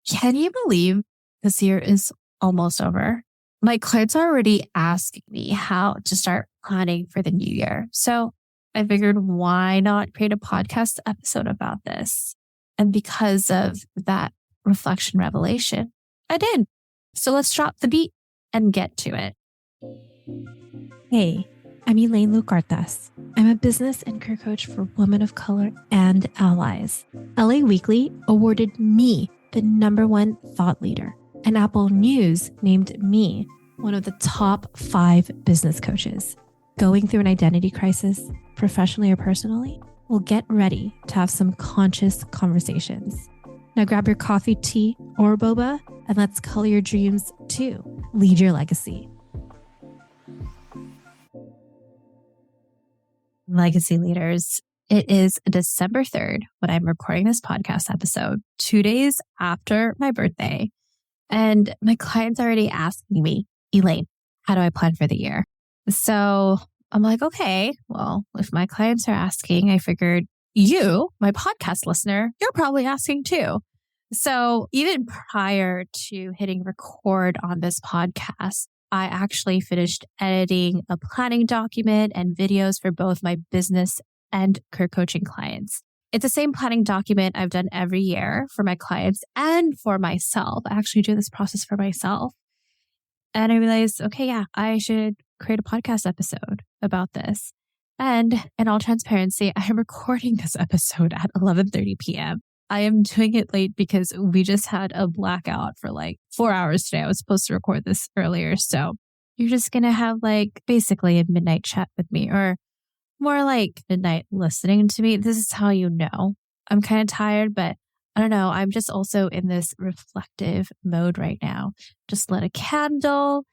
Can you believe this year is almost over? My clients are already asking me how to start planning for the new year. So I figured, why not create a podcast episode about this? And because of that reflection revelation, I did. So let's drop the beat and get to it. Hey, I'm Elaine Lucartas. I'm a business and career coach for women of color and allies. LA Weekly awarded me the #1 thought leader, and Apple News named me one of the top 5 business coaches. Going through an identity crisis, professionally or personally? Well, get ready to have some conscious conversations. Now grab your coffee, tea, or boba, and let's color your dreams too. Lead your legacy. Legacy leaders, it is December 3rd when I'm recording this podcast episode, 2 days after my birthday. And my clients are already asking me, Elaine, how do I plan for the year? So I'm like, okay, well, if my clients are asking, I figured you, my podcast listener, you're probably asking too. So even prior to hitting record on this podcast, I actually finished editing a planning document and videos for both my business and career coaching clients. It's the same planning document I've done every year for my clients and for myself. I actually do this process for myself. And I realized, okay, yeah, I should create a podcast episode about this. And in all transparency, I am recording this episode at 11:30 p.m. I am doing it late because we just had a blackout for like 4 hours today. I was supposed to record this earlier. So you're just going to have like basically a midnight chat with me, or more like midnight listening to me. This is how you know I'm kind of tired, but I don't know. I'm just also in this reflective mode right now. Just lit a candle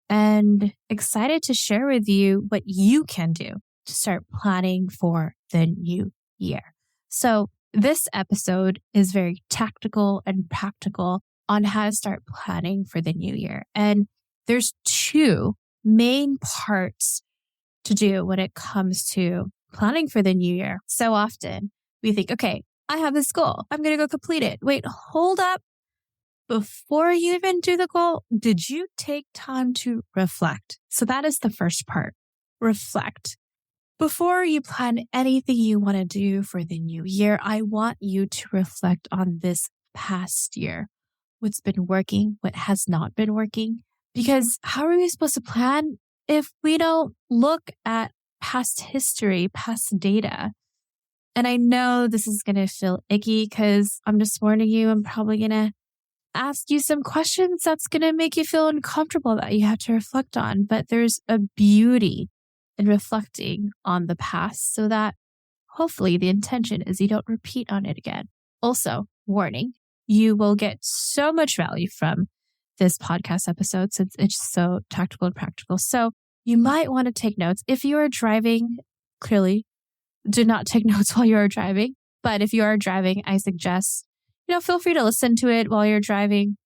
and excited to share with you what you can do to start planning for the new year. So this episode is very tactical and practical on how to start planning for the new year. And there's 2 main parts to do when it comes to planning for the new year. So often we think, okay, I have this goal. I'm going to go complete it. Wait, hold up. Before you even do the goal, did you take time to reflect? So that is the first part. Reflect. Before you plan anything you want to do for the new year, I want you to reflect on this past year. What's been working, what has not been working. Because how are we supposed to plan if we don't look at past history, past data? And I know this is going to feel icky because I'm just warning you, I'm probably going to ask you some questions that's going to make you feel uncomfortable that you have to reflect on. But there's a beauty in reflecting on the past so that hopefully the intention is you don't repeat on it again. Also, warning, you will get so much value from this podcast episode since it's so tactical and practical. So you might want to take notes. If you are driving, clearly do not take notes while you are driving. But if you are driving, I suggest, feel free to listen to it while you're driving,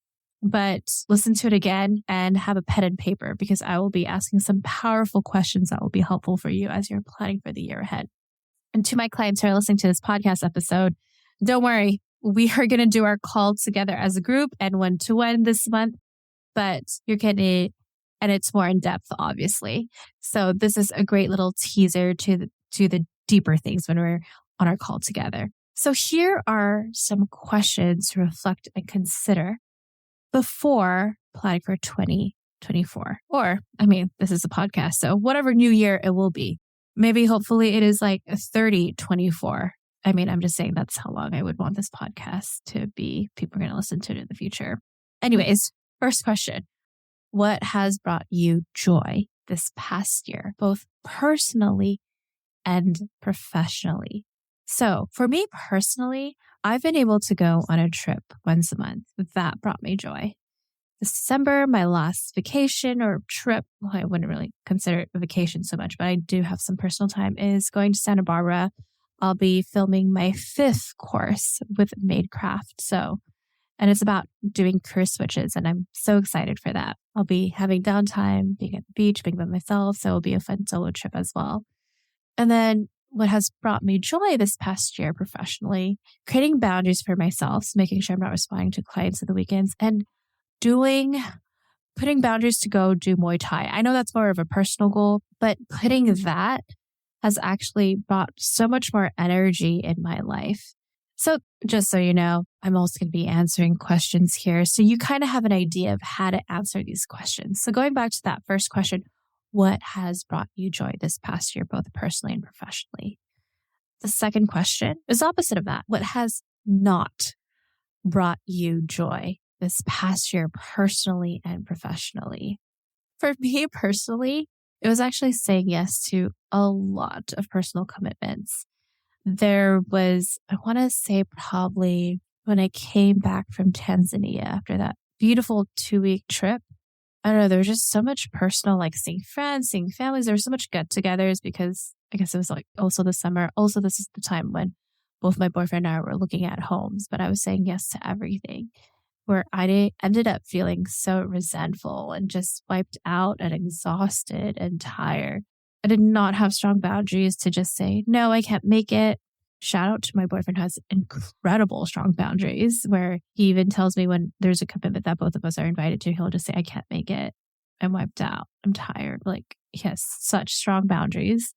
but listen to it again and have a pen and paper because I will be asking some powerful questions that will be helpful for you as you're planning for the year ahead. And to my clients who are listening to this podcast episode, don't worry, we are going to do our call together as a group and one-to-one this month, but you're getting it, and it's more in depth, obviously. So this is a great little teaser to the deeper things when we're on our call together. So here are some questions to reflect and consider before planning for 2024. Or, this is a podcast, so whatever new year it will be. Maybe hopefully it is like 3024. I'm just saying that's how long I would want this podcast to be. People are going to listen to it in the future. Anyways, first question. What has brought you joy this past year, both personally and professionally? So for me personally, I've been able to go on a trip once a month. That brought me joy. December, my last vacation or trip, well, I wouldn't really consider it a vacation so much, but I do have some personal time, is going to Santa Barbara. I'll be filming my 5th course with Madecraft. And it's about doing career switches, and I'm so excited for that. I'll be having downtime, being at the beach, being by myself, so it'll be a fun solo trip as well. And then what has brought me joy this past year professionally, creating boundaries for myself, so making sure I'm not responding to clients on the weekends, and putting boundaries to go do Muay Thai. I know that's more of a personal goal, but putting that has actually brought so much more energy in my life. So just so you know, I'm also going to be answering questions here. So you kind of have an idea of how to answer these questions. So going back to that first question, what has brought you joy this past year, both personally and professionally? The second question is opposite of that. What has not brought you joy this past year, personally and professionally? For me personally, it was actually saying yes to a lot of personal commitments. There was, I want to say probably when I came back from Tanzania after that beautiful 2-week trip. I don't know, there was just so much personal, like seeing friends, seeing families. There was so much get-togethers because I guess it was like also the summer. Also, this is the time when both my boyfriend and I were looking at homes, but I was saying yes to everything, where ended up feeling so resentful and just wiped out and exhausted and tired. I did not have strong boundaries to just say, no, I can't make it. Shout out to my boyfriend who has incredible strong boundaries, where he even tells me when there's a commitment that both of us are invited to, he'll just say, I can't make it. I'm wiped out. I'm tired. Like, he has such strong boundaries.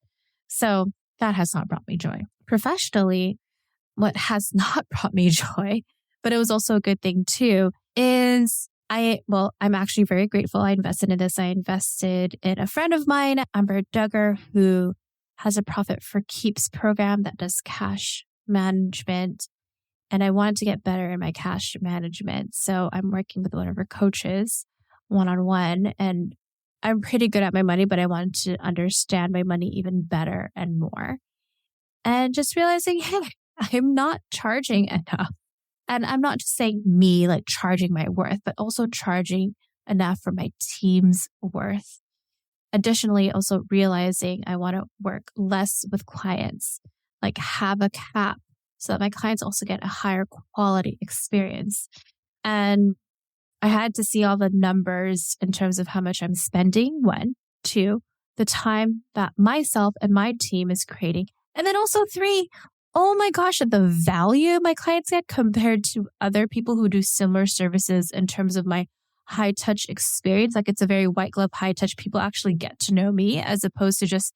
So that has not brought me joy. Professionally, what has not brought me joy, but it was also a good thing too, is I'm actually very grateful I invested in this. I invested in a friend of mine, Amber Duggar, who has a Profit for Keeps program that does cash management. And I wanted to get better in my cash management. So I'm working with one of her coaches one-on-one, and I'm pretty good at my money, but I wanted to understand my money even better and more. And just realizing, hey, I'm not charging enough. And I'm not just saying me, like charging my worth, but also charging enough for my team's worth. Additionally, also realizing I want to work less with clients, like have a cap so that my clients also get a higher quality experience. And I had to see all the numbers in terms of how much I'm spending, 1, 2, the time that myself and my team is creating. And then also 3, oh my gosh, at the value my clients get compared to other people who do similar services in terms of my high touch experience. Like, it's a very white glove, high touch. People actually get to know me as opposed to just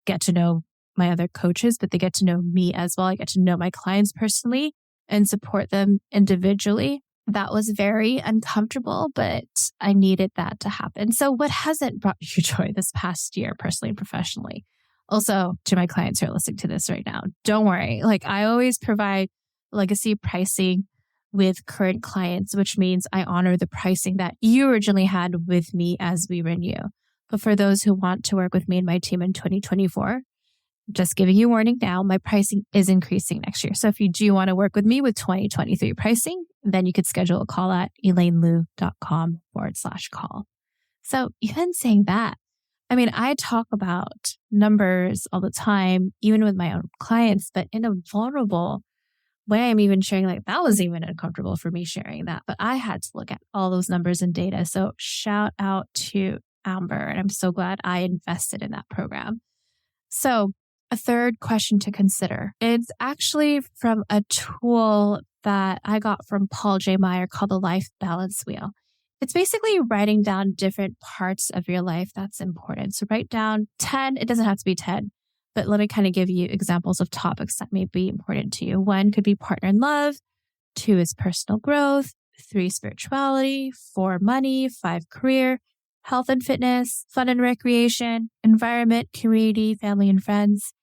get to know my other coaches, but they get to know me as well. I get to know my clients personally and support them individually. That was very uncomfortable, but I needed that to happen. So what hasn't brought you joy this past year, personally and professionally? Also, to my clients who are listening to this right now, don't worry. Like, I always provide legacy pricing with current clients, which means I honor the pricing that you originally had with me as we renew. But for those who want to work with me and my team in 2024, just giving you warning now, my pricing is increasing next year. So if you do want to work with me with 2023 pricing, then you could schedule a call at elainelu.com/call. So even saying that, I mean, I talk about numbers all the time, even with my own clients, but in a vulnerable way. I'm even sharing, like, that was even uncomfortable for me sharing that, but I had to look at all those numbers and data. So shout out to Amber, and I'm so glad I invested in that program. So a third question to consider. It's actually from a tool that I got from Paul J. Meyer called the Life Balance Wheel. It's basically writing down different parts of your life that's important. So write down 10, it doesn't have to be 10, but let me kind of give you examples of topics that may be important to you. 1 could be partner and love. 2 is personal growth. 3, spirituality. 4, money. 5, career. Health and fitness. Fun and recreation. Environment, community, family, and friends.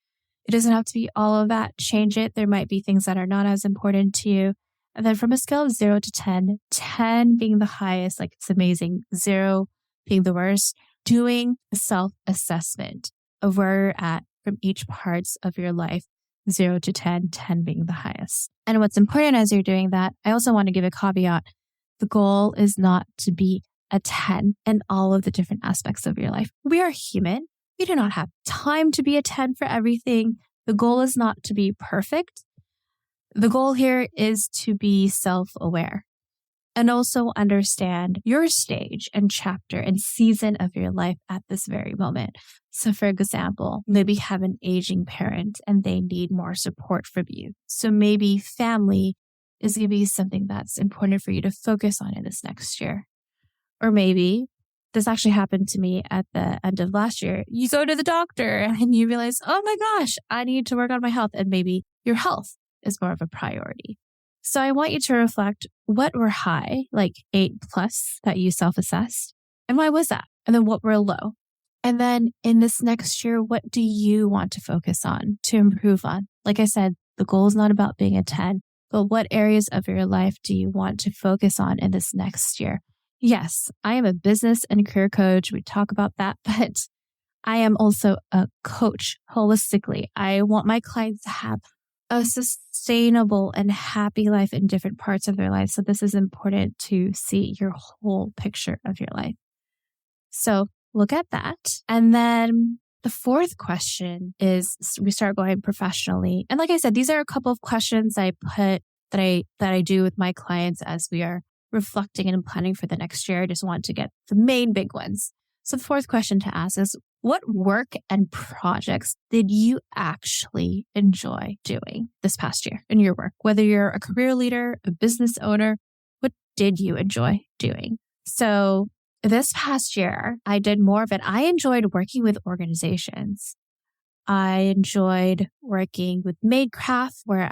It doesn't have to be all of that. Change it. There might be things that are not as important to you. And then from a scale of 0 to 10, 10 being the highest, like it's amazing, 0 being the worst, doing a self-assessment of where you're at from each parts of your life, 0 to 10, 10 being the highest. And what's important as you're doing that, I also want to give a caveat. The goal is not to be a 10 in all of the different aspects of your life. We are human. We do not have time to be a 10 for everything. The goal is not to be perfect. The goal here is to be self-aware. and also understand your stage and chapter and season of your life at this very moment. So for example, maybe you have an aging parent and they need more support from you. So maybe family is going to be something that's important for you to focus on in this next year. Or maybe this actually happened to me at the end of last year. You go to the doctor and you realize, oh my gosh, I need to work on my health. And maybe your health is more of a priority. So I want you to reflect what were high, like 8+ that you self-assessed. And why was that? And then what were low? And then in this next year, what do you want to focus on to improve on? Like I said, the goal is not about being a 10, but what areas of your life do you want to focus on in this next year? Yes, I am a business and career coach. We talk about that, but I am also a coach holistically. I want my clients to have a sustainable and happy life in different parts of their life. So this is important to see your whole picture of your life. So look at that. And then the fourth question is we start going professionally. And like I said, these are a couple of questions I put that I do with my clients as we are reflecting and planning for the next year. I just want to get the main big ones. So the fourth question to ask is, what work and projects did you actually enjoy doing this past year in your work? Whether you're a career leader, a business owner, what did you enjoy doing? So this past year, I did more of it. I enjoyed working with organizations. I enjoyed working with Madecraft, where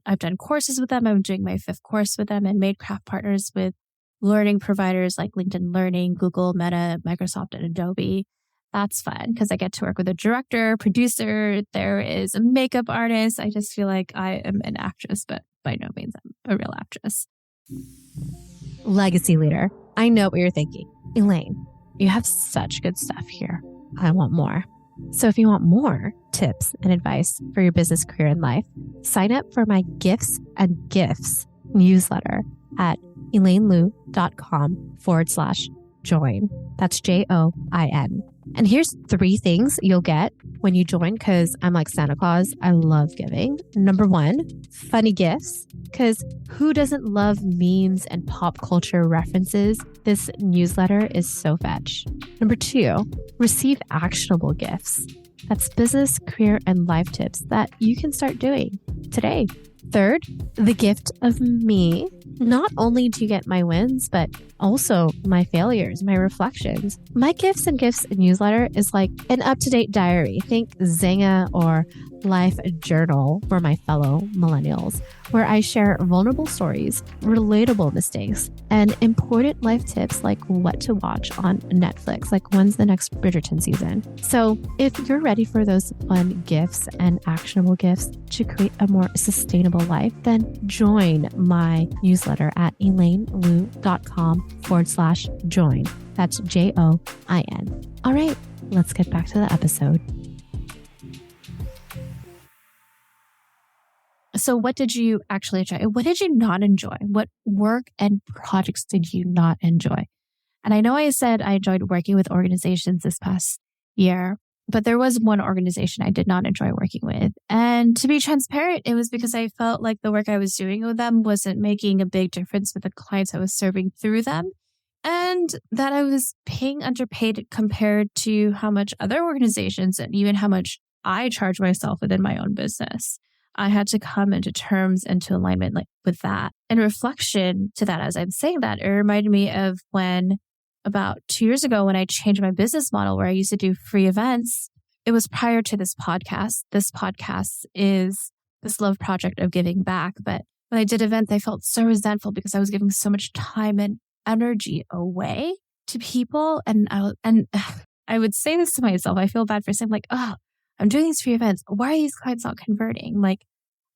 I've done courses with them. I'm doing my 5th course with them, and Madecraft partners with learning providers like LinkedIn Learning, Google, Meta, Microsoft, and Adobe. That's fun because I get to work with a director, producer. There is a makeup artist. I just feel like I am an actress, but by no means I'm a real actress. Legacy leader. I know what you're thinking. Elaine, you have such good stuff here. I want more. So if you want more tips and advice for your business, career, and life, sign up for my Gifts and Gifts newsletter at elainelu.com/join. That's JOIN. And here's 3 things you'll get when you join, because I'm like Santa Claus. I love giving. Number 1, funny gifts, because who doesn't love memes and pop culture references? This newsletter is so fetch. Number 2, receive actionable gifts. That's business, career, and life tips that you can start doing today. Third, the gift of me. Not only do you get my wins, but also my failures, my reflections. My Gifts and Gifts newsletter is like an up-to-date diary. Think Zynga or Life Journal for my fellow millennials, where I share vulnerable stories, relatable mistakes, and important life tips like what to watch on Netflix, like when's the next Bridgerton season. So if you're ready for those fun gifts and actionable gifts to create a more sustainable life, then join my newsletter at elainelu.com/join. That's JOIN. All right, let's get back to the episode. So what did you actually enjoy? What did you not enjoy? What work and projects did you not enjoy? And I know I said I enjoyed working with organizations this past year, but there was one organization I did not enjoy working with. And to be transparent, it was because I felt like the work I was doing with them wasn't making a big difference with the clients I was serving through them. And that I was paying underpaid compared to how much other organizations and even how much I charge myself within my own business. I had to come into terms and to alignment with that. In reflection to that, as I'm saying that, it reminded me of when about 2 years ago when I changed my business model where I used to do free events. It was prior to this podcast. This podcast is this love project of giving back. But when I did events, I felt so resentful because I was giving so much time and energy away to people. And I would say this to myself. I feel bad for saying I'm doing these free events. Why are these clients not converting?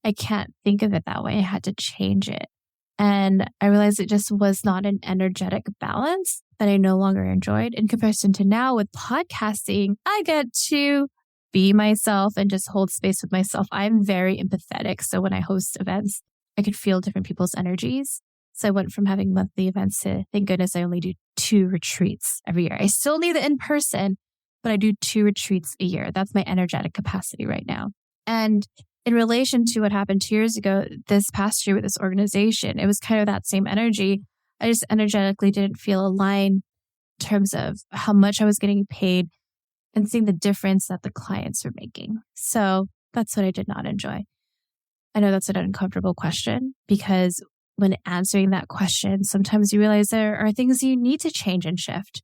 I can't think of it that way. I had to change it. And I realized it just was not an energetic balance that I no longer enjoyed. In comparison to now with podcasting, I get to be myself and just hold space with myself. I'm very empathetic. So when I host events, I could feel different people's energies. So I went from having monthly events to, thank goodness, I only do 2 retreats every year. I still need the in-person, but I do 2 retreats a year. That's my energetic capacity right now. And in relation to what happened 2 years ago, this past year with this organization, it was kind of that same energy. I just energetically didn't feel aligned in terms of how much I was getting paid and seeing the difference that the clients were making. So that's what I did not enjoy. I know that's an uncomfortable question because when answering that question, sometimes you realize there are things you need to change and shift.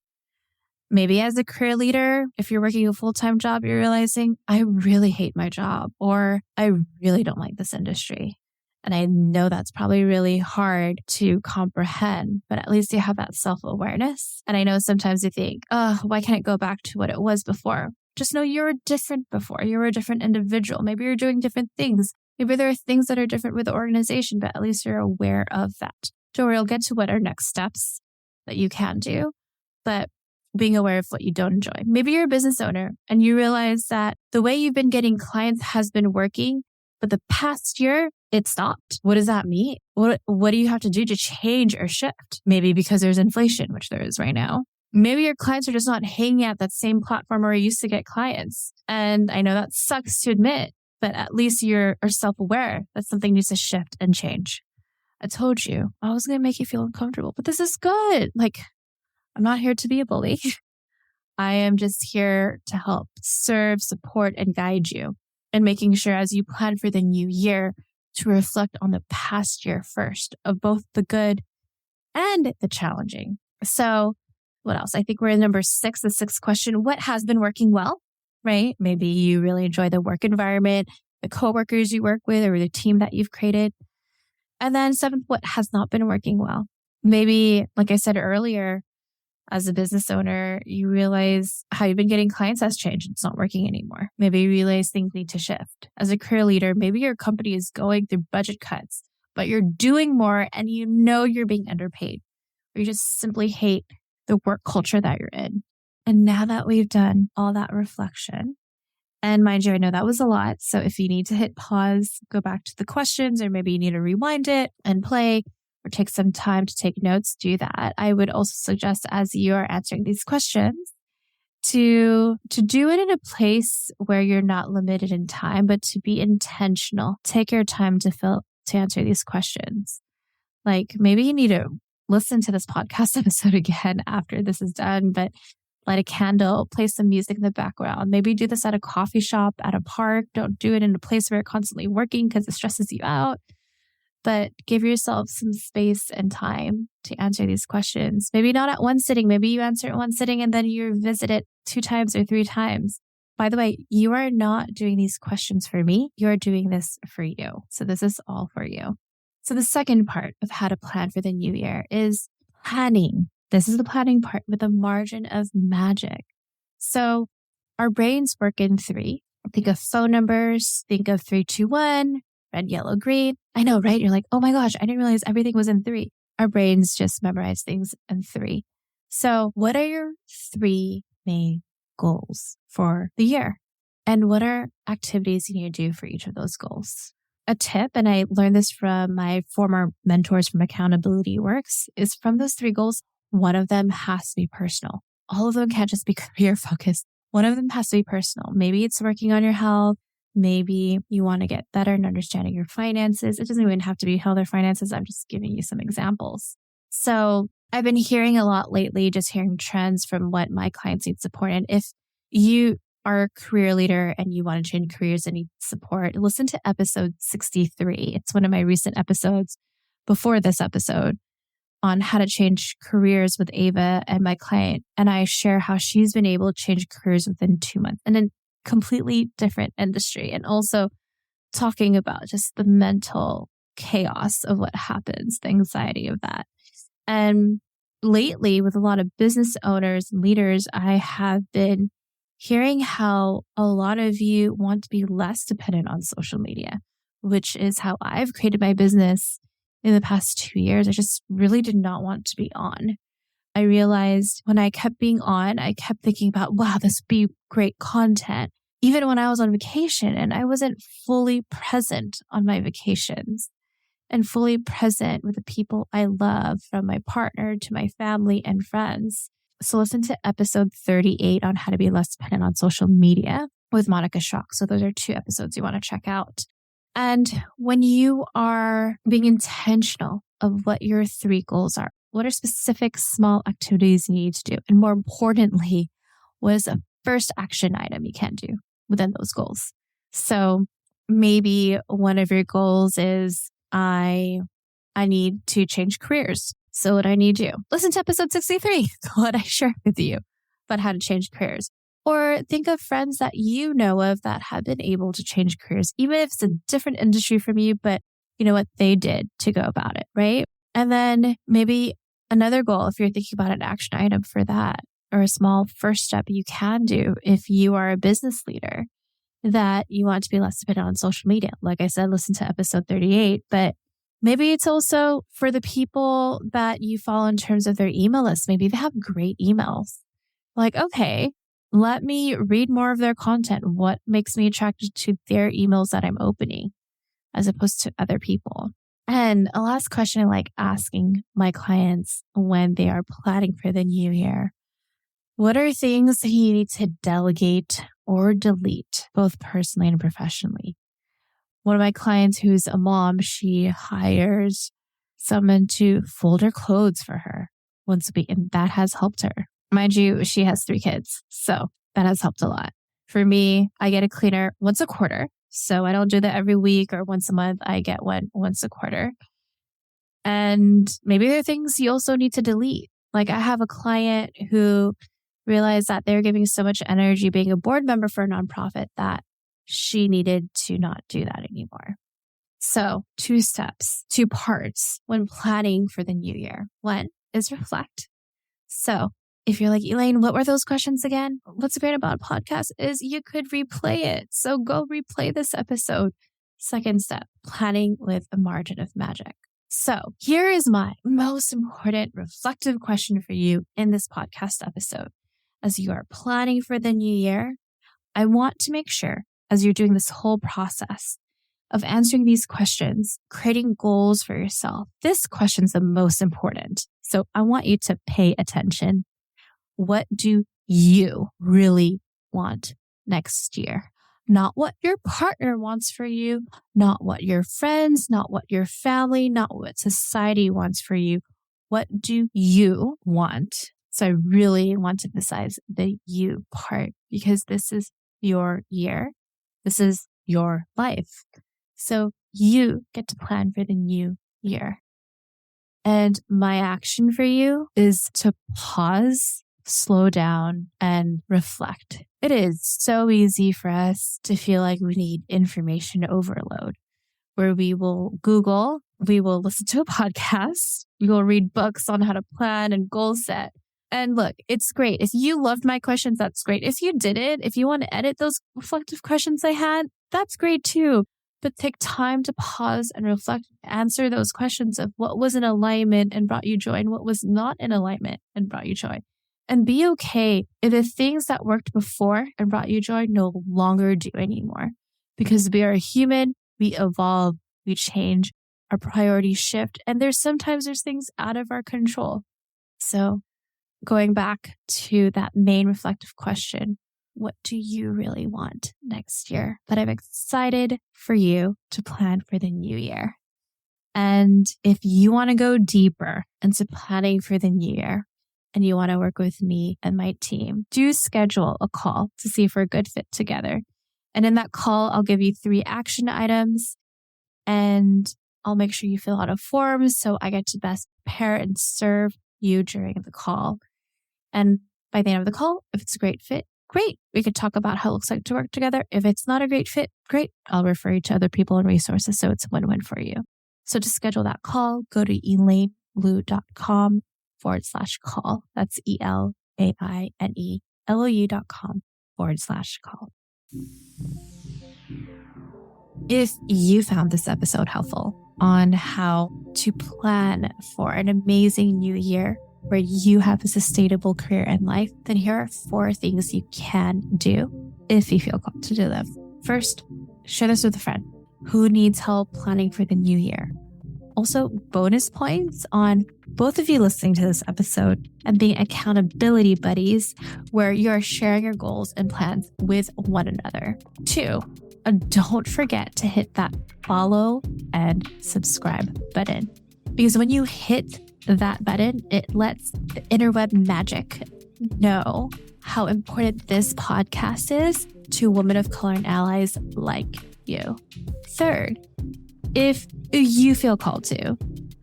Maybe as a career leader, if you're working a full-time job, you're realizing, I really hate my job, or I really don't like this industry. And I know that's probably really hard to comprehend, but at least you have that self-awareness. And I know sometimes you think, oh, why can't it go back to what it was before? Just know you were different before. You were a different individual. Maybe you're doing different things. Maybe there are things that are different with the organization, but at least you're aware of that. Don't worry, I'll get to what are next steps that you can do, but being aware of what you don't enjoy. Maybe you're a business owner and you realize that the way you've been getting clients has been working, but the past year it stopped. What does that mean? What do you have to do to change or shift? Maybe because there's inflation, which there is right now. Maybe your clients are just not hanging at that same platform where you used to get clients. And I know that sucks to admit, but at least you're self-aware that something needs to shift and change. I told you I was going to make you feel uncomfortable, but this is good. Like, I'm not here to be a bully. I am just here to help serve, support, and guide you, and making sure as you plan for the new year to reflect on the past year first of both the good and the challenging. So what else? I think we're in number 6, the 6th question. What has been working well, right? Maybe you really enjoy the work environment, the coworkers you work with, or the team that you've created. And then 7th, what has not been working well? Maybe, like I said earlier, as a business owner, you realize how you've been getting clients has changed. It's not working anymore. Maybe you realize things need to shift. As a career leader, maybe your company is going through budget cuts, but you're doing more and you know you're being underpaid, or you just simply hate the work culture that you're in. And now that we've done all that reflection, and mind you, I know that was a lot. So if you need to hit pause, go back to the questions, or maybe you need to rewind it and play, or take some time to take notes, do that. I would also suggest as you are answering these questions to do it in a place where you're not limited in time, but to be intentional. Take your time to answer these questions. Like maybe you need to listen to this podcast episode again after this is done, but light a candle, play some music in the background. Maybe do this at a coffee shop, at a park. Don't do it in a place where you're constantly working because it stresses you out. But give yourself some space and time to answer these questions. Maybe not at one sitting. Maybe you answer it one sitting and then you revisit it 2 times or 3 times. By the way, you are not doing these questions for me. You're doing this for you. So this is all for you. So the second part of how to plan for the new year is planning. This is the planning part with a margin of magic. So our brains work in 3. Think of phone numbers. Think of 3, 2, 1. Red, yellow, green. I know, right? You're like, oh my gosh, I didn't realize everything was in 3. Our brains just memorize things in 3. So what are your 3 main goals for the year? And what are activities you need to do for each of those goals? A tip, and I learned this from my former mentors from Accountability Works, is from those 3 goals, one of them has to be personal. All of them can't just be career focused. One of them has to be personal. Maybe it's working on your health. Maybe you want to get better in understanding your finances. It doesn't even have to be health or finances. I'm just giving you some examples. So I've been hearing a lot lately, just hearing trends from what my clients need support. And if you are a career leader and you want to change careers and need support, listen to episode 63. It's one of my recent episodes before this episode on how to change careers with Ava, and my client and I share how she's been able to change careers within 2 months. And then completely different industry, and also talking about just the mental chaos of what happens, the anxiety of that. And lately, with a lot of business owners and leaders, I have been hearing how a lot of you want to be less dependent on social media, which is how I've created my business in the past 2 years. I just really did not want to be on. I realized when I kept being on, I kept thinking about, wow, this would be great content. Even when I was on vacation, and I wasn't fully present on my vacations and fully present with the people I love, from my partner to my family and friends. So listen to episode 38 on how to be less dependent on social media with Monica Schock. So those are 2 episodes you want to check out. And when you are being intentional of what your 3 goals are, What are specific small activities you need to do? And more importantly, what is a first action item you can do within those goals? So maybe one of your goals is I need to change careers. So what I need to do, listen to episode 63, what I shared with you about how to change careers. Or think of friends that you know of that have been able to change careers, even if it's a different industry from you, but you know what they did to go about it, right? And then maybe another goal, if you're thinking about an action item for that, or a small first step you can do if you are a business leader that you want to be less dependent on social media. Like I said, listen to episode 38, but maybe it's also for the people that you follow in terms of their email list. Maybe they have great emails. Like, okay, let me read more of their content. What makes me attracted to their emails that I'm opening as opposed to other people? And a last question I like asking my clients when they are planning for the new year. What are things that you need to delegate or delete, both personally and professionally? One of my clients who's a mom, she hires someone to fold her clothes for her once a week, and that has helped her. Mind you, she has 3 kids, so that has helped a lot. For me, I get a cleaner once a quarter, so I don't do that every week or once a month. I get one once a quarter. And maybe there are things you also need to delete. Like I have a client who realized that they're giving so much energy being a board member for a nonprofit that she needed to not do that anymore. So 2 steps, 2 parts when planning for the new year. One is reflect. So if you're like, Elaine, what were those questions again? What's great about a podcast is you could replay it. So go replay this episode. Second step, planning with a margin of magic. So here is my most important reflective question for you in this podcast episode. As you are planning for the new year, I want to make sure as you're doing this whole process of answering these questions, creating goals for yourself, this question's the most important. So I want you to pay attention. What do you really want next year? Not what your partner wants for you, not what your friends, not what your family, not what society wants for you. What do you want? So I really want to emphasize the you part because this is your year. This is your life. So you get to plan for the new year. And my action for you is to pause, slow down, and reflect. It is so easy for us to feel like we need information overload, where we will Google, we will listen to a podcast, we will read books on how to plan and goal set. And look, it's great. If you loved my questions, that's great. If you didn't, if you want to edit those reflective questions I had, that's great too. But take time to pause and reflect, answer those questions of what was in alignment and brought you joy and what was not in alignment and brought you joy. And be okay if the things that worked before and brought you joy no longer do anymore. Because we are human, we evolve, we change, our priorities shift, and there's things out of our control. So going back to that main reflective question, what do you really want next year? But I'm excited for you to plan for the new year. And if you want to go deeper into planning for the new year and you want to work with me and my team, do schedule a call to see if we're a good fit together. And in that call, I'll give you 3 action items and I'll make sure you fill out a form so I get to best prepare and serve you during the call. And by the end of the call, if it's a great fit, great. We could talk about how it looks like to work together. If it's not a great fit, great. I'll refer you to other people and resources so it's a win-win for you. So to schedule that call, go to elainelou.com/call. That's ELAINELOU.com/call. If you found this episode helpful on how to plan for an amazing new year, where you have a sustainable career and life, then here are 4 things you can do if you feel called to do them. First, share this with a friend who needs help planning for the new year. Also, bonus points on both of you listening to this episode and being accountability buddies where you are sharing your goals and plans with one another. 2, don't forget to hit that follow and subscribe button. Because when you hit that button, it lets the interweb magic know how important this podcast is to women of color and allies like you. Third, if you feel called to,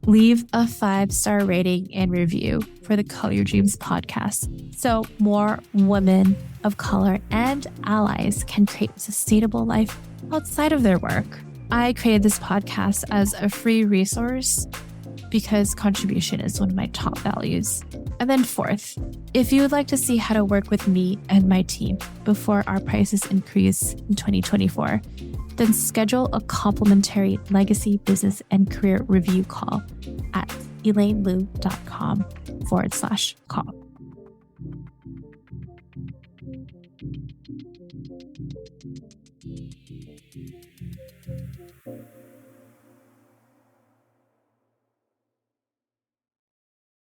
leave a 5-star rating and review for the Color Your Dreams podcast so more women of color and allies can create a sustainable life outside of their work. I created this podcast as a free resource because contribution is one of my top values. And then fourth, if you would like to see how to work with me and my team before our prices increase in 2024, then schedule a complimentary legacy, business, and career review call at elainelu.com/call.